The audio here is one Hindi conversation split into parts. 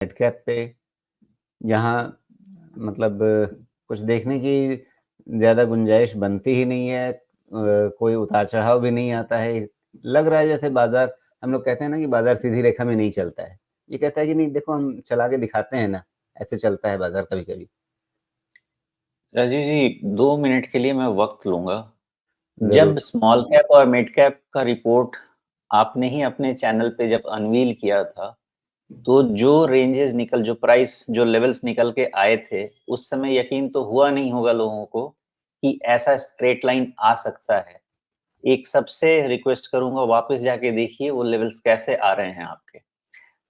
मिड कैप पे यहाँ मतलब कुछ देखने की ज़्यादा गुंजाइश बनती ही नहीं है। कोई उतार-चढ़ाव भी नहीं आता है। लग रहा है जैसे बाज़ार हम लोग कहते हैं ना कि बाज़ार सीधी रेखा में नहीं चलता है। ये कहता है कि नहीं देखो हम चला के दिखाते हैं ना, ऐसे चलता है बाज़ार कभी-कभी। राजीव जी 2 मिनट के लिए मैं वक़्त लूँगा। ज़रूर। जब स्मॉल कैप और मिड कैप का रिपोर्ट आपने ही अपने चैनल पे जब अनवील किया था, तो जो रेंजेज़ निकल जो प्राइस जो लेवल्स निकल के आए थे, उस समय यकीन तो हुआ नहीं होगा लोगों को कि ऐसा स्ट्रेट लाइन आ सकता है। एक सबसे रिक्वेस्ट करूँगा वापस जाके देखिए वो लेवल्स कैसे आ रहे हैं आपके।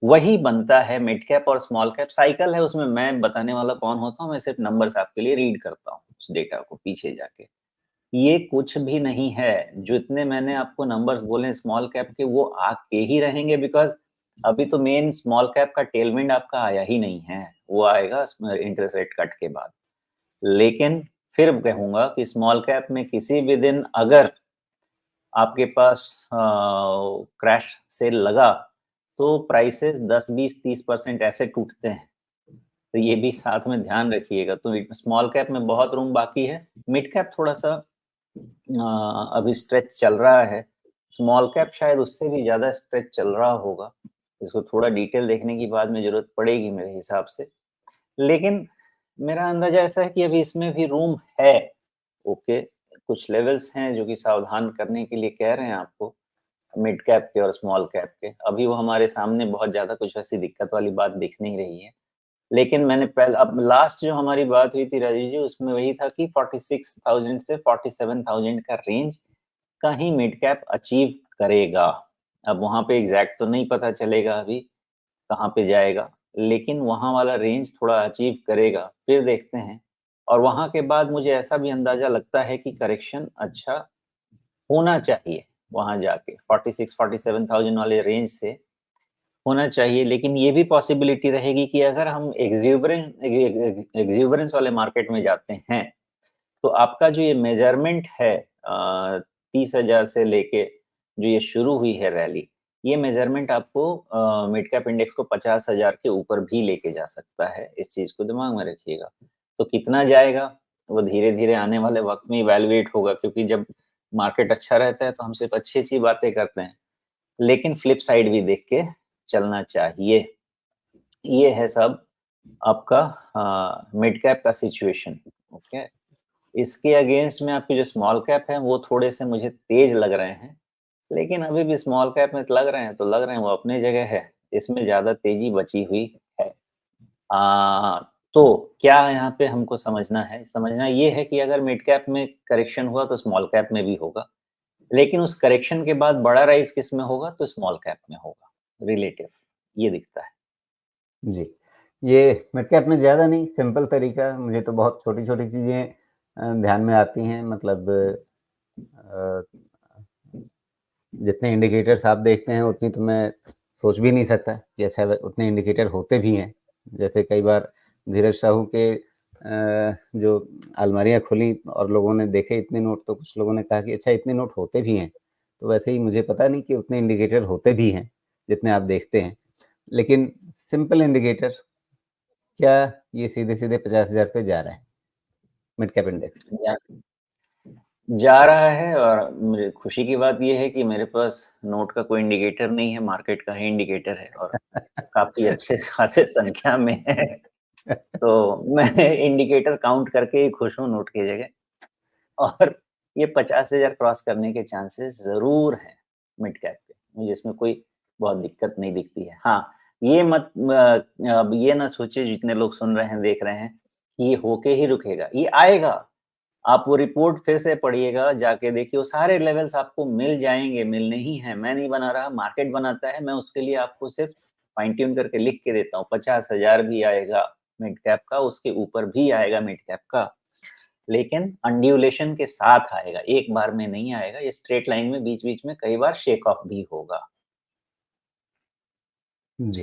वही बनता है मिड कैप और स्मॉल कैप साइकिल है उसमें मैं बताने वाला कौन होता हूँ, मैं सिर्फ़ नंबर्स आपके लिए रीड करता हूँ, उस डेटा को पीछे जाके। ये कुछ भी नहीं है, जो इतने मैंने आपको नंबर्स बोले स्मॉल कैप के वो आके ही रहेंगे बिकॉज़ अभी तो मेन स्मॉल कैप का टेलविंड आपका आया ही नहीं है, वो आएगा इंटरेस्ट रेट कट के बाद। लेकिन फिर कहूँगा कि स्मॉल कैप में किसी भी दिन अगर आपके पास क्रैश सेल लगा, तो प्राइसेज़ 10, 20, 30% ऐसे टूटते हैं। तो ये भी साथ में ध्यान रखिएगा। तो स्मॉल कैप में बहुत रूम बाकी है, मिड कैप थोड़ा-सा अभी स्ट्रेच चल रहा है। स्मॉल कैप शायद उससे भी ज़्यादा स्ट्रेच चल रहा होगा। इसको थोड़ा डिटेल देखने की बाद में ज़रूरत पड़ेगी मेरे हिसाब से। लेकिन मेरा अंदाज़ा ऐसा है कि अभी इसमें भी रूम है, ओके। कुछ लेवल्स हैं जो कि सावधान करने के लिए कह रहे हैं आपको, मिड कैप के और स्मॉल कैप के। अभी वो हमारे सामने बहुत ज़्यादा कुछ ऐसी दिक्कत वाली बात दिख नहीं रही है। लेकिन मैंने पहले अब लास्ट जो हमारी बात हुई थी राजीव जी, उसमें वही था कि 46,000 से 47,000 का रेंज कहीं मिड कैप अचीव करेगा। अब वहाँ पे एग्ज़ैक्ट तो नहीं पता चलेगा अभी, कहाँ पे जाएगा, लेकिन वहाँ वाला रेंज थोड़ा अचीव करेगा, फिर देखते हैं। और वहाँ के बाद मुझे ऐसा भी अंदाज़ा लगता है कि करेक्शन अच्छा होना चाहिए, वहाँ जाके 46-47,000 वाले रेंज से होना चाहिए, लेकिन ये भी पॉसिबिलिटी रहेगी कि अगर हम एक्ज़ुबरेंस वाले मार्केट में जाते हैं, तो आपका जो ये मेज़रमेंट है 30,000 से लेके जो ये शुरू हुई है रैली, ये मेज़रमेंट आपको मिड कैप इंडेक्स को 50,000 के ऊपर भी लेके जा सकता है, इस चीज़ को दिमाग में रखिएगा। तो कितना जाएगा, वो धीरे-धीरे आने वाले वक़्त में इवैल्यूएट होगा क्योंकि जब मार्केट अच्छा रहता है, तो हम सिर्फ़ अच्छी-अच्छी बातें करते हैं, लेकिन फ्लिप साइड भी देख के चलना चाहिए। ये है सब आपका मिड कैप का सिचुएशन, ओके। इसके अगेंस्ट में आपके जो स्मॉल कैप हैं, वो थोड़े-से मुझे तेज़ लग रहे हैं, लेकिन अभी भी स्मॉल कैप में लग रहे हैं, तो लग रहे हैं, वो अपनी जगह है। इसमें ज़्यादा तेज़ी बची हुई है। तो क्या यहाँ पे हमको समझना है? समझना ये है कि अगर मिड कैप में करेक्शन हुआ, तो स्मॉल कैप में भी होगा, लेकिन उस करेक्शन के बाद बड़ा राइज़ किसमें होगा? तो स्मॉल कैप में होगा, रिलेटिव, ये दिखता है। जी। ये मिड कैप में ज़्यादा नहीं, सिंपल तरीका मुझे तो बहुत छोटी-छोटी चीज़ें ध्यान में आती हैं मतलब अ, जितने इंडिकेटर्स आप देखते हैं उतनी तो मैं सोच भी नहीं सकता कि अच्छा उतने इंडिकेटर होते भी हैं। जैसे कई बार धीरज साहू के जो अलमारियाँ खुली और लोगों ने देखे इतने नोट तो कुछ लोगों ने कहा कि अच्छा इतने नोट होते भी हैं। तो वैसे ही मुझे पता नहीं कि उतने इंडिकेटर होते भी हैं, जितने आप देखते हैं। लेकिन सिंपल इंडिकेटर क्या ये सीधे-सीधे 50,000 पे जा रहा है, मिड कैप इंडेक्स। जा जा रहा है और मुझे खुशी की बात ये है कि मेरे पास नोट का कोई इंडिकेटर नहीं है, मार्केट का ही इंडिकेटर है और काफ़ी अच्छे खासे संख्या में है। तो मैं इंडिकेटर काउंट करके ही खुश हूँ नोट की जगह और ये 50,000 क्रॉस करने के चांसेस ज़रूर हैं मिड कैप पे। मुझे इसमें कोई बहुत दिक्कत नहीं दिखती है। हाँ, ये मत अब ये ना सोचिए जितने लोग सुन रहे हैं, देख रहे हैं, कि ये होके ही रुकेगा, ये आएगा। आप वो रिपोर्ट फिर से पढ़िएगा, जाके देखिए वो सारे लेवल्स आपको मिल जाएँगे, मिलने ही हैं। मैं नहीं बना रहा, मार्केट बनाता है, मैं उसके लिए आपको सिर्फ़ फाइन ट्यून करके लिख के देता हूँ। 50,000 भी आएगा मिड कैप का, उसके ऊपर भी आएगा मिड कैप का, लेकिन अनड्यूलेशन के साथ आएगा, एक बार में नहीं आएगा। ये स्ट्रेट लाइन में बीच-बीच में कई बार शेक ऑफ भी होगा। जी।